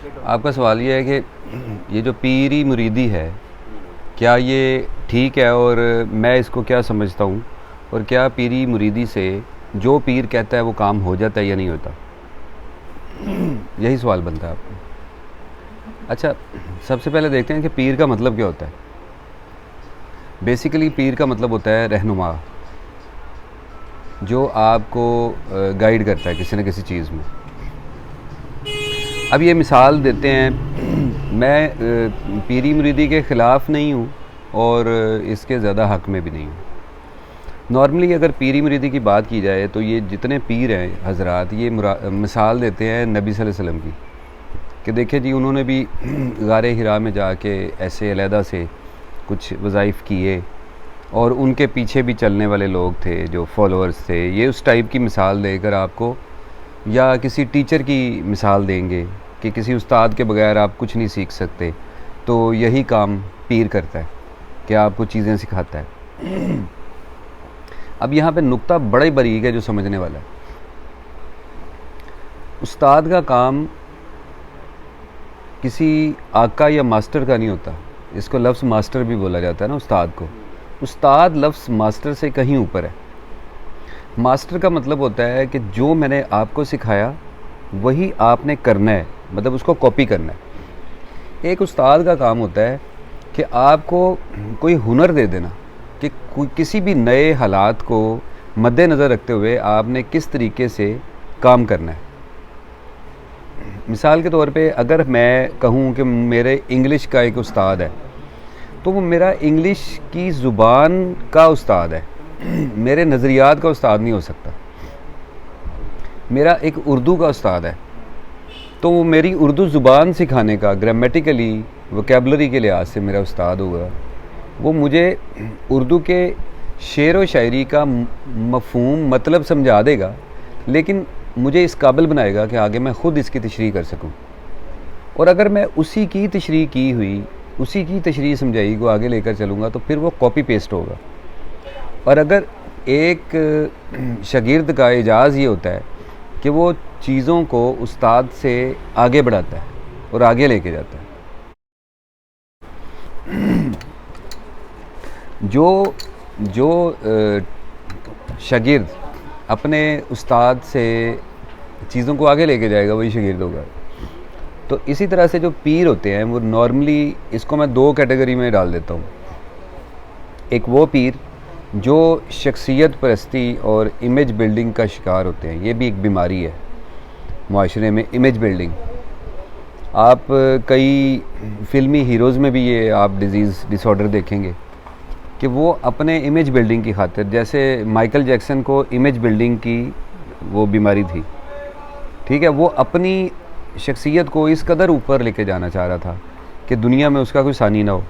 आपका सवाल ये है कि ये जो पीरी मुरीदी है, क्या ये ठीक है, और मैं इसको क्या समझता हूँ, और क्या पीरी मुरीदी से जो पीर कहता है वो काम हो जाता है या नहीं होता? यही सवाल बनता है आपको। अच्छा, सबसे पहले देखते हैं कि पीर का मतलब क्या होता है। बेसिकली पीर का मतलब होता है रहनुमा, जो आपको गाइड करता है किसी न किसी चीज़ में। अब ये मिसाल देते हैं, मैं पीरी मुरीदी के ख़िलाफ़ नहीं हूँ और इसके ज़्यादा हक़ में भी नहीं हूँ। नॉर्मली अगर पीरी मुरीदी की बात की जाए तो ये जितने पीर हैं हज़रात, ये मिसाल देते हैं नबी सल्लल्लाहु अलैहि वसल्लम की, कि देखिए जी उन्होंने भी गारे हिरा में जाके ऐसे अलहदा से कुछ वज़ाइफ किए और उनके पीछे भी चलने वाले लोग थे जो फॉलोअर्स थे। ये उस टाइप की मिसाल देकर आपको, या किसी टीचर की मिसाल देंगे कि किसी उस्ताद के बगैर आप कुछ नहीं सीख सकते, तो यही काम पीर करता है कि आपको चीज़ें सिखाता है। अब यहाँ पे नुक्ता बड़ा ही बारीक है जो समझने वाला है। उस्ताद का काम किसी आका या मास्टर का नहीं होता। इसको लफ्ज़ मास्टर भी बोला जाता है ना उस्ताद को। उस्ताद लफ्ज़ मास्टर से कहीं ऊपर है। मास्टर का मतलब होता है कि जो मैंने आपको सिखाया वही आपने करना है, मतलब उसको कॉपी करना है। एक उस्ताद का काम होता है कि आपको कोई हुनर दे देना कि किसी भी नए हालात को मद्देनज़र रखते हुए आपने किस तरीके से काम करना है। मिसाल के तौर पे अगर मैं कहूँ कि मेरे इंग्लिश का एक उस्ताद है, तो वो मेरा इंग्लिश की ज़ुबान का उस्ताद है, मेरे नज़रियात का उस्ताद नहीं हो सकता। मेरा एक उर्दू का उस्ताद है, तो वो मेरी उर्दू ज़ुबान सिखाने का, ग्रामेटिकली वोकेबलरी के लिहाज से मेरा उस्ताद होगा। वो मुझे उर्दू के शेर व शायरी का मफ़हूम मतलब समझा देगा, लेकिन मुझे इस काबिल बनाएगा कि आगे मैं ख़ुद इसकी तशरीह कर सकूं। और अगर मैं उसी की तशरीह की हुई, उसी की तशरीह समझाई को आगे लेकर चलूँगा तो फिर वो कॉपी पेस्ट होगा। और अगर एक शागिर्द का एजाज़ ये होता है कि वो चीज़ों को उस्ताद से आगे बढ़ाता है और आगे लेके जाता है। जो जो शागिर्द अपने उस्ताद से चीज़ों को आगे लेके जाएगा वही शागिर्द होगा। तो इसी तरह से जो पीर होते हैं वो नॉर्मली, इसको मैं दो कैटेगरी में डाल देता हूँ। एक वो पीर जो शख्सियत परस्ती और इमेज बिल्डिंग का शिकार होते हैं। ये भी एक बीमारी है माशरे में, इमेज बिल्डिंग। आप कई फ़िल्मी हीरोज़ में भी ये आप डिसऑर्डर देखेंगे कि वो अपने इमेज बिल्डिंग की खातिर, जैसे माइकल जैक्सन को इमेज बिल्डिंग की वो बीमारी थी, ठीक है, वो अपनी शख्सियत को इस कदर ऊपर लेके जाना चाह रहा था कि दुनिया में उसका कोई सानी ना हो।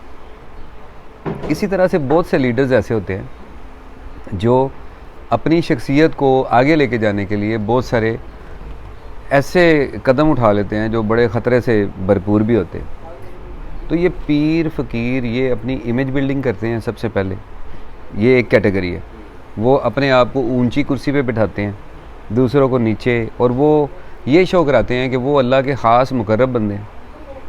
इसी तरह से बहुत से लीडर्स ऐसे होते हैं जो अपनी शख्सियत को आगे लेके जाने के लिए बहुत सारे ऐसे कदम उठा लेते हैं जो बड़े ख़तरे से भरपूर भी होते हैं। तो ये पीर फ़कीर ये अपनी इमेज बिल्डिंग करते हैं सबसे पहले, ये एक कैटेगरी है। वो अपने आप को ऊंची कुर्सी पे बिठाते हैं, दूसरों को नीचे, और वो ये शो कराते हैं कि वो अल्लाह के ख़ास मुकर्रब बंदे हैं,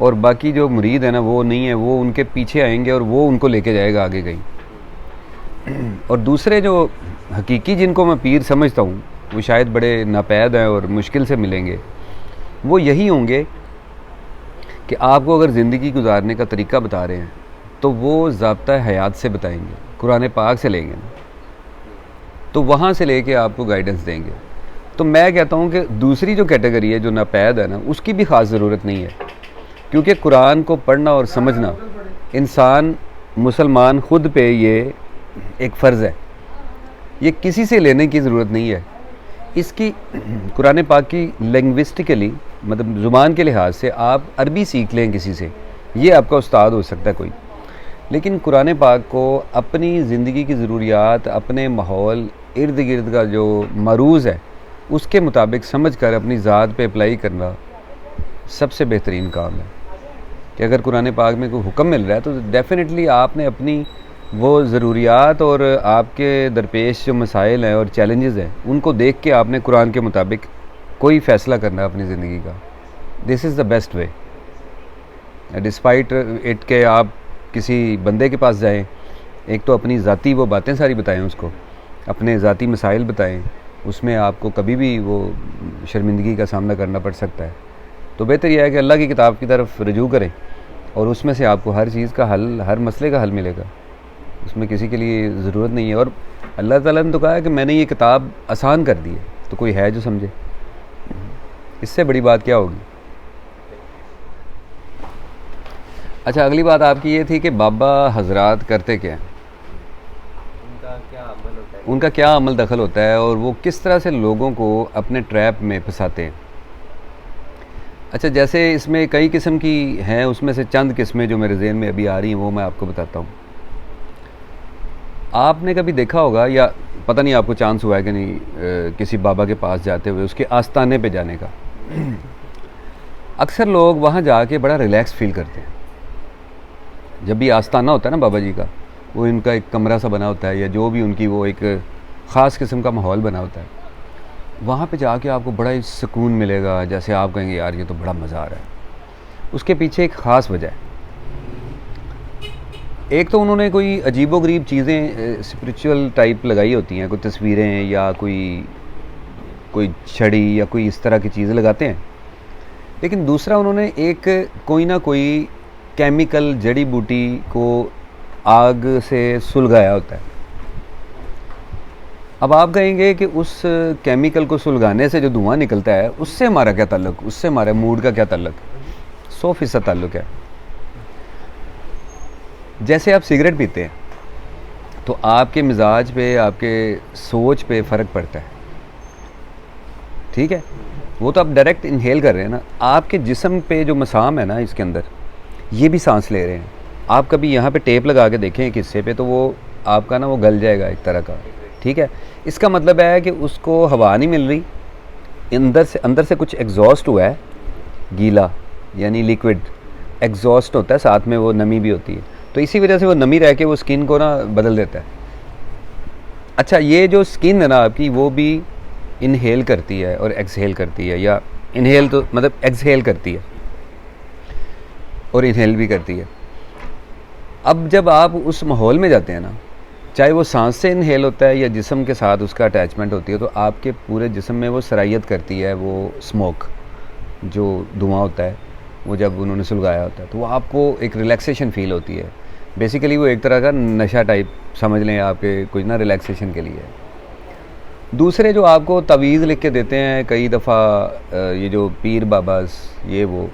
और बाकी जो मुरीद है ना वो नहीं है, वो उनके पीछे आएंगे और वो उनको लेके जाएगा आगे कहीं। और दूसरे जो हकीकी जिनको मैं पीर समझता हूँ वो शायद बड़े नापैद हैं और मुश्किल से मिलेंगे। वो यही होंगे कि आपको अगर ज़िंदगी गुजारने का तरीका बता रहे हैं तो वो ज़ाब्ता हयात से बताएंगे, कुरान पाक से लेंगे ना, तो वहाँ से लेके आपको गाइडेंस देंगे। तो मैं कहता हूँ कि दूसरी जो कैटेगरी है जो नापैद है ना, उसकी भी ख़ास ज़रूरत नहीं है, क्योंकि कुरान को पढ़ना और समझना इंसान मुसलमान ख़ुद पे ये एक फ़र्ज़ है, ये किसी से लेने की ज़रूरत नहीं है। इसकी कुरान पाक की लिंग्विस्टिकली, मतलब ज़ुबान के लिहाज से आप अरबी सीख लें किसी से, ये आपका उस्ताद हो सकता है कोई, लेकिन कुरान पाक को अपनी ज़िंदगी की ज़रूरियात, अपने माहौल, इर्द गिर्द का जो मरूज़ है उसके मुताबिक समझ कर अपनी ज़ात पे अप्लाई करना सबसे बेहतरीन काम है। कि अगर कुरान पाक में कोई हुक्म मिल रहा है तो डेफ़िनेटली आपने अपनी वो ज़रूरियात और आपके दरपेश जो मसाइल हैं और चैलेंजेस हैं उनको देख के आपने कुरान के मुताबिक कोई फ़ैसला करना है अपनी ज़िंदगी का। This is the best way. Despite it के आप किसी बंदे के पास जाएं, एक तो अपनी ज़ाती वो बातें सारी बताएं उसको, अपने ज़ाती मसाइल बताएं, उसमें आपको कभी भी वो शर्मिंदगी का सामना करना पड़ सकता है। तो बेहतर यह है कि अल्लाह की किताब की तरफ रुजू करें और उसमें से आपको हर चीज़ का हल, हर मसले का हल मिलेगा, उसमें किसी के लिए ज़रूरत नहीं है। और अल्लाह ताला ने तो कहा है कि मैंने ये किताब आसान कर दी है, तो कोई है जो समझे, इससे बड़ी बात क्या होगी। अच्छा, अगली बात आपकी ये थी कि बाबा हजरात करते क्या हैं, उनका क्या अमल दखल होता है और वो किस तरह से लोगों को अपने ट्रैप में फंसाते हैं। अच्छा, जैसे इसमें कई किस्म की हैं, उसमें से चंद किस्में जो मेरे जहन में अभी आ रही हैं वो मैं आपको बताता हूँ। आपने कभी देखा होगा, या पता नहीं आपको चांस हुआ है कि नहीं, किसी बाबा के पास जाते हुए उसके आस्थाने पे जाने का। अक्सर लोग वहाँ जाके बड़ा रिलैक्स फील करते हैं। जब भी आस्थाना होता है ना बाबा जी का, वो इनका एक कमरा सा बना होता है या जो भी उनकी वो एक ख़ास किस्म का माहौल बना होता है, वहाँ पे जाके आपको बड़ा ही सुकून मिलेगा, जैसे आप कहेंगे यार ये तो बड़ा मज़ा आ रहा है। उसके पीछे एक ख़ास वजह है। एक तो उन्होंने कोई अजीबोगरीब चीज़ें स्पिरिचुअल टाइप लगाई होती हैं, कोई तस्वीरें या कोई कोई छड़ी या कोई इस तरह की चीज़ें लगाते हैं। लेकिन दूसरा, उन्होंने एक कोई ना कोई केमिकल जड़ी बूटी को आग से सुलगाया होता है। अब आप कहेंगे कि उस केमिकल को सुलगाने से जो धुआं निकलता है उससे हमारा क्या ताल्लुक, उससे हमारे मूड का क्या ताल्लुक? 100% ताल्लुक है। जैसे आप सिगरेट पीते हैं तो आपके मिजाज पे, आपके सोच पे फ़र्क पड़ता है, ठीक है? वो तो आप डायरेक्ट इनहेल कर रहे हैं ना, आपके जिस्म पे जो मसाम है ना इसके अंदर, ये भी सांस ले रहे हैं। आप कभी यहाँ पे टेप लगा के देखें एक हिस्से पे, तो वो आपका ना वो गल जाएगा एक तरह का, ठीक है? इसका मतलब है कि उसको हवा नहीं मिल रही, अंदर से कुछ एग्जॉस्ट हुआ है, गीला यानी लिक्विड एग्जॉस्ट होता है, साथ में वो नमी भी होती है, तो इसी वजह से वो नमी रह के वो स्किन को ना बदल देता है। अच्छा, ये जो स्किन है ना आपकी, वो भी इनहेल करती है और एक्सहेल करती है, या इनहेल तो मतलब एक्सहेल करती है और इनहेल भी करती है। अब जब आप उस माहौल में जाते हैं ना, चाहे वो सांस से इनहेल होता है या जिस्म के साथ उसका अटैचमेंट होती है, तो आपके पूरे जिस्म में वो सरायत करती है, वो स्मोक जो धुआं होता है, वो जब उन्होंने सुलगाया होता है तो वो आपको एक रिलैक्सेशन फ़ील होती है। बेसिकली वो एक तरह का नशा टाइप समझ लें, आपके कुछ ना रिलैक्सेशन के लिए। दूसरे जो आपको तवीज़ लिख के देते हैं कई दफ़ा, ये जो पीर बाबास, ये वो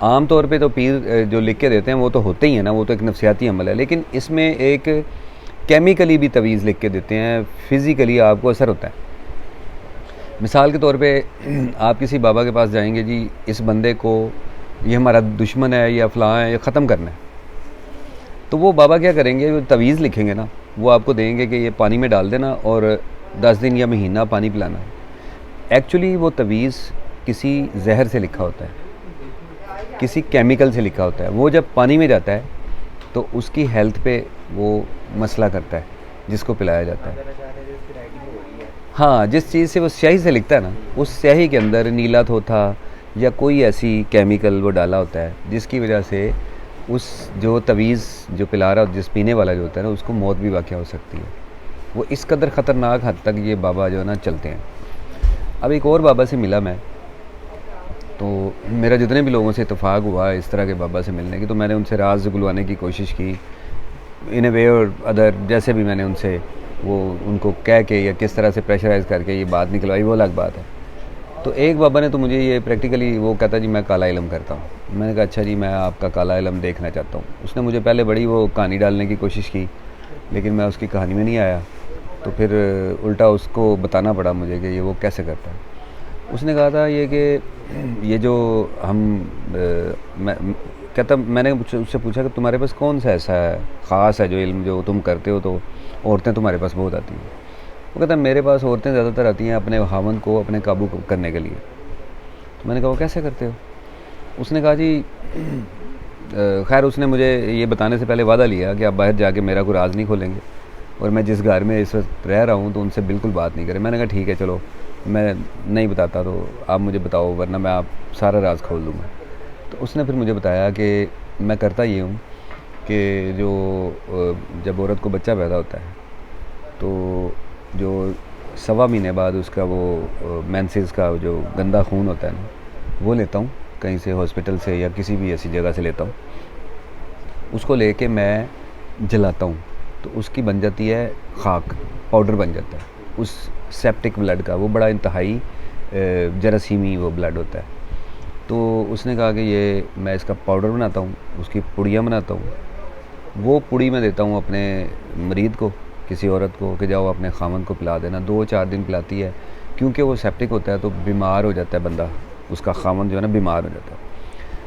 आम तौर पे तो पीर जो लिख के देते हैं वो तो होते ही हैं ना, वो तो एक नफसियाती अमल है, लेकिन इसमें एक केमिकली भी तवीज़ लिख के देते हैं, फ़िज़िकली आपको असर होता है। मिसाल के तौर पे आप किसी बाबा के पास जाएंगे, जी इस बंदे को, ये हमारा दुश्मन है या फ़लाँ है, ये ख़त्म करना है, तो वो बाबा क्या करेंगे, जो तवीज़ लिखेंगे ना, वो आपको देंगे कि ये पानी में डाल देना और 10 दिन या महीना पानी पिलाना है। एक्चुअली वो तवीज़ किसी जहर से लिखा होता है, किसी केमिकल से लिखा होता है। वो जब पानी में जाता है तो उसकी हेल्थ पे वो मसला करता है, जिसको पिलाया जाता है। हाँ, जिस चीज़ से वो स्याही से लिखता है ना, उस स्याही के अंदर नीला थोथा या कोई ऐसी केमिकल वो डाला होता है, जिसकी वजह से उस जो तवीज़ जो पिला रहा, जिस पीने वाला जो होता है ना, उसको मौत भी वाक़या हो सकती है। वो इस कदर ख़तरनाक हद तक ये बाबा जो है ना चलते हैं। अब एक और बाबा से मिला मैं, तो मेरा जितने भी लोगों से इत्तेफाक हुआ इस तरह के बाबा से मिलने की, तो मैंने उनसे राज गुलवाने की कोशिश की इन ए वे और अदर। जैसे भी मैंने उनसे वो उनको कह के या किस तरह से प्रेशराइज़ करके ये बात निकलवाई, वो अलग बात है। तो एक बाबा ने तो मुझे ये प्रैक्टिकली वो कहता जी मैं काला इल्म करता हूँ। मैंने कहा अच्छा जी, मैं आपका काला इल्म देखना चाहता हूँ। उसने मुझे पहले बड़ी वो कहानी डालने की कोशिश की, लेकिन मैं उसकी कहानी में नहीं आया, तो फिर उल्टा उसको बताना पड़ा मुझे कि ये वो कैसे करता है। उसने कहा था ये कि ये जो हम मैंने उससे पूछा कि तुम्हारे पास कौन सा ऐसा है ख़ास है जो इल्म जो तुम करते हो तो औरतें तुम्हारे पास बहुत आती हैं। वो कहता है मेरे पास औरतें ज़्यादातर आती हैं अपने हामन को अपने काबू करने के लिए। तो मैंने कहा वो कैसे करते हो? उसने कहा जी खैर उसने मुझे ये बताने से पहले वादा लिया कि आप बाहर जाके मेरा कोई राज नहीं खोलेंगे, और मैं जिस घर में इस वक्त रह रहा हूँ तो उनसे बिल्कुल बात नहीं करें। मैंने कहा ठीक है चलो, मैं नहीं बताता तो आप मुझे बताओ, वरना मैं आप सारा राज खोल दूँगा। तो उसने फिर मुझे बताया कि मैं करता ये हूँ कि जो जब औरत को बच्चा पैदा होता है तो जो 1.25 महीने बाद उसका वो मेंसेस का जो गंदा खून होता है ना, वो लेता हूँ कहीं से, हॉस्पिटल से या किसी भी ऐसी जगह से लेता हूँ। उसको लेके मैं जलाता हूँ तो उसकी बन जाती है खाक, पाउडर बन जाता है उस सेप्टिक ब्लड का। वो बड़ा इंतहाई जरासीमी वो ब्लड होता है। तो उसने कहा कि ये मैं इसका पाउडर बनाता हूँ, उसकी पुड़ियाँ बनाता हूँ, वो पुड़ी मैं देता हूँ अपने मरीद को, किसी औरत को, कि जाओ अपने खामन को पिला देना। 2-4 दिन पिलाती है, क्योंकि वो सेप्टिक होता है तो बीमार हो जाता है बंदा, उसका खामन जो है ना बीमार हो जाता है।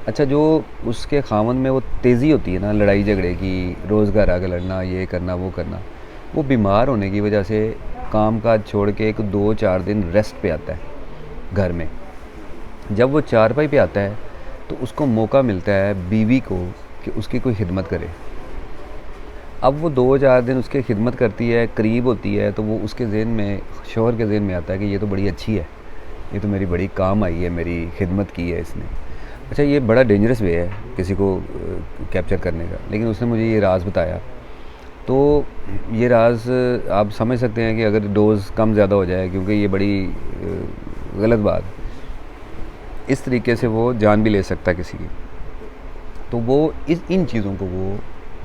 अच्छा, जो उसके खामन में वो तेज़ी होती है ना लड़ाई झगड़े की, रोज़ घर आके लड़ना, ये करना वो करना, वो बीमार होने की वजह से काम काज छोड़ के एक 2-4 दिन रेस्ट पे आता है घर में। जब वो चारपाई पे आता है तो उसको मौका मिलता है बीवी को कि उसकी कोई खिदमत करे। अब वो 2-4 दिन उसकी खिदमत करती है, करीब होती है, तो वो उसके ज़हन में, शौहर के ज़हन में आता है कि ये तो बड़ी अच्छी है, ये तो मेरी बड़ी काम आई है, मेरी खिदमत की है इसने। अच्छा, ये बड़ा डेंजरस वे है किसी को कैप्चर करने का, लेकिन उसने मुझे ये राज बताया। तो ये राज आप समझ सकते हैं कि अगर डोज़ कम ज़्यादा हो जाए, क्योंकि ये बड़ी गलत बात, इस तरीके से वो जान भी ले सकता है किसी की। तो वो इन चीज़ों को वो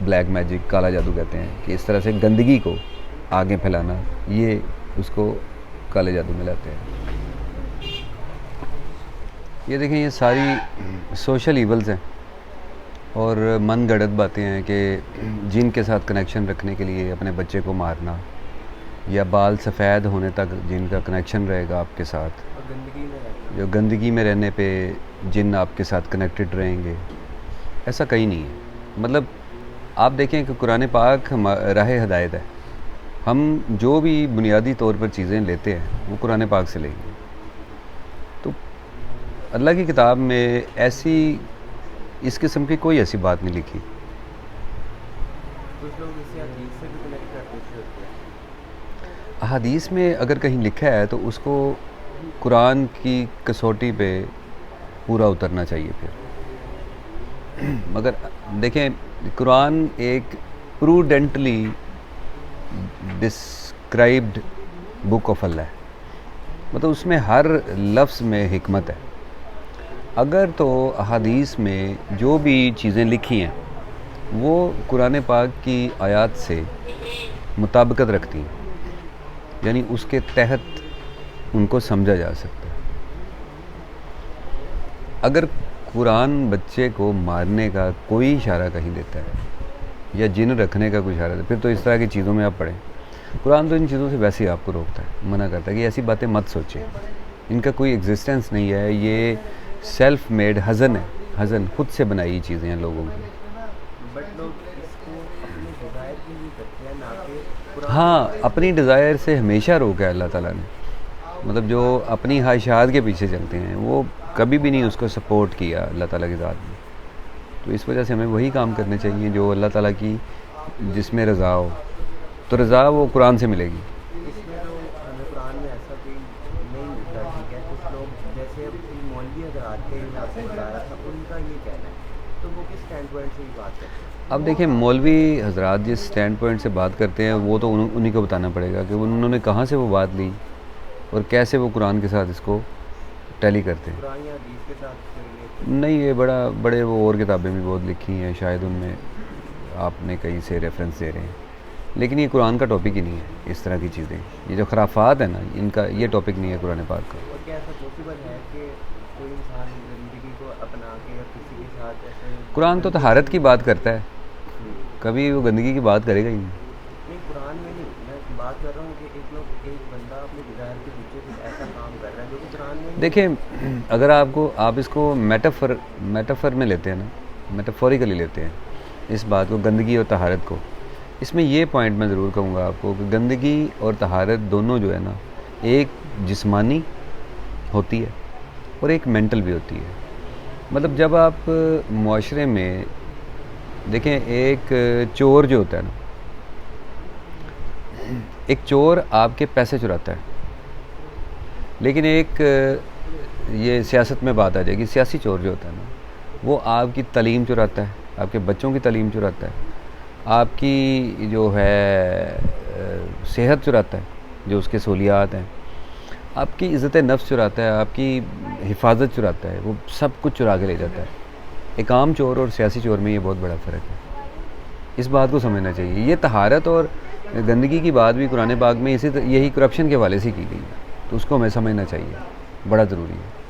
ब्लैक मैजिक, काला जादू कहते हैं, कि इस तरह से गंदगी को आगे फैलाना, ये उसको काले जादू में लाते हैं। ये देखें, ये सारी सोशल ईवल्स हैं और मन गढ़ंत बातें हैं कि जिन के साथ कनेक्शन रखने के लिए अपने बच्चे को मारना, या बाल सफ़ेद होने तक जिनका कनेक्शन रहेगा आपके साथ, जो गंदगी में रहने पे जिन आपके साथ कनेक्टेड रहेंगे, ऐसा कहीं नहीं है। मतलब आप देखें कि कुरान पाक राह हिदायत है। हम जो भी बुनियादी तौर पर चीज़ें लेते हैं वो कुरान पाक से लेंगे। तो अल्लाह की किताब में ऐसी इस किस्म की कोई ऐसी बात नहीं लिखी। कुछ लोग इसे हदीस से भी कनेक्ट करते हैं। हदीस में अगर कहीं लिखा है तो उसको कुरान की कसौटी पे पूरा उतरना चाहिए फिर। मगर देखें, कुरान एक प्रूडेंटली डिस्क्राइब्ड बुक ऑफ अल्लाह है, मतलब उसमें हर लफ्ज़ में हिकमत है। अगर तो हदीस में जो भी चीज़ें लिखी हैं वो कुरान पाक की आयत से मुताबिकत रखती हैं, यानी उसके तहत उनको समझा जा सकता है। अगर कुरान बच्चे को मारने का कोई इशारा कहीं देता है या जिन रखने का कोई इशारा देता है, फिर तो इस तरह की चीज़ों में आप पढ़ें। कुरान तो इन चीज़ों से वैसे ही आपको रोकता है, मना करता है कि ऐसी बातें मत सोचें, इनका कोई एग्जिस्टेंस नहीं है, ये सेल्फ मेड हज़न है, हज़न खुद से बनाई चीज़ें हैं लोगों की। बट लोग इसको अपने डिज़ायर के लिए करते हैं, ना कि हाँ, अपनी डिज़ायर से हमेशा रोका है अल्लाह ताला ने। मतलब जो अपनी ख्वाहिशात के पीछे चलते हैं वो कभी भी नहीं उसको सपोर्ट किया अल्लाह ताला की ज़ात में। तो इस वजह से हमें वही काम करने चाहिए जो अल्लाह ताला की, जिसमें रज़ा हो। तो रज़ा वो कुरान से मिलेगी। इसमें तो हमें कुरान में ऐसा कोई नहीं मिलता। ठीक है, कुछ लोग जैसे मौलवी हज़रात के यहाँ से बताया था, उनका ये कहना है, तो वो किस स्टैंड पॉइंट से ही बात करते हैं? अब देखिए, मौलवी हजरात जिस स्टैंड पॉइंट से बात करते हैं वो तो उन्हीं को बताना पड़ेगा कि उन्होंने कहाँ से वो बात ली और कैसे वो कुरान के साथ इसको टैली करते हैं। कुरान या हदीस के साथ नहीं, ये बड़े वो और किताबें भी बहुत लिखी हैं, शायद उनमें आपने कहीं से रेफरेंस दे रहे हैं, लेकिन ये कुरान का टॉपिक ही नहीं है। इस तरह की चीज़ें, ये जो खराफात है ना, इनका ये टॉपिक नहीं है कुरान पाक का। और क्या ऐसा पॉसिबल है कि कोई इंसान ज़िंदगी को अपना के या किसी के साथ ऐसे? कुरान तो तहारत की बात करता है, कभी वो गंदगी की बात करेगा ही नहीं। नहीं, कुरान में नहीं, मैं बात कर रहा हूँ कि एक बंदा अपने डिज़ायर के पीछे कुछ ऐसा काम कर रहा है जो कि कुरान में नहीं। देखें, अगर आप इसको मेटाफर में लेते हैं ना, मेटाफोरिकली लेते हैं इस बात को, गंदगी और तहारत को, इसमें ये पॉइंट मैं ज़रूर कहूँगा आपको कि गंदगी और तहारत दोनों जो है ना, एक जिस्मानी होती है और एक मेंटल भी होती है। मतलब जब आप मुआशरे में देखें, एक चोर जो होता है ना, एक चोर आपके पैसे चुराता है, लेकिन एक ये सियासत में बात आ जाएगी, सियासी चोर जो होता है ना, वो आपकी तालीम चुराता है, आपके बच्चों की तालीम चुराता है, आपकी जो है सेहत चुराता है, जो उसके सहूलियात हैं, आपकी इज़्ज़त नफ्स चुराता है, आपकी हिफाजत चुराता है, वो सब कुछ चुरा के ले जाता है। एक आम चोर और सियासी चोर में ये बहुत बड़ा फ़र्क है, इस बात को समझना चाहिए। ये तहारत और गंदगी की बात भी कुरान पाक में यही करप्शन के हवाले से की गई है, तो उसको हमें समझना चाहिए, बड़ा ज़रूरी है।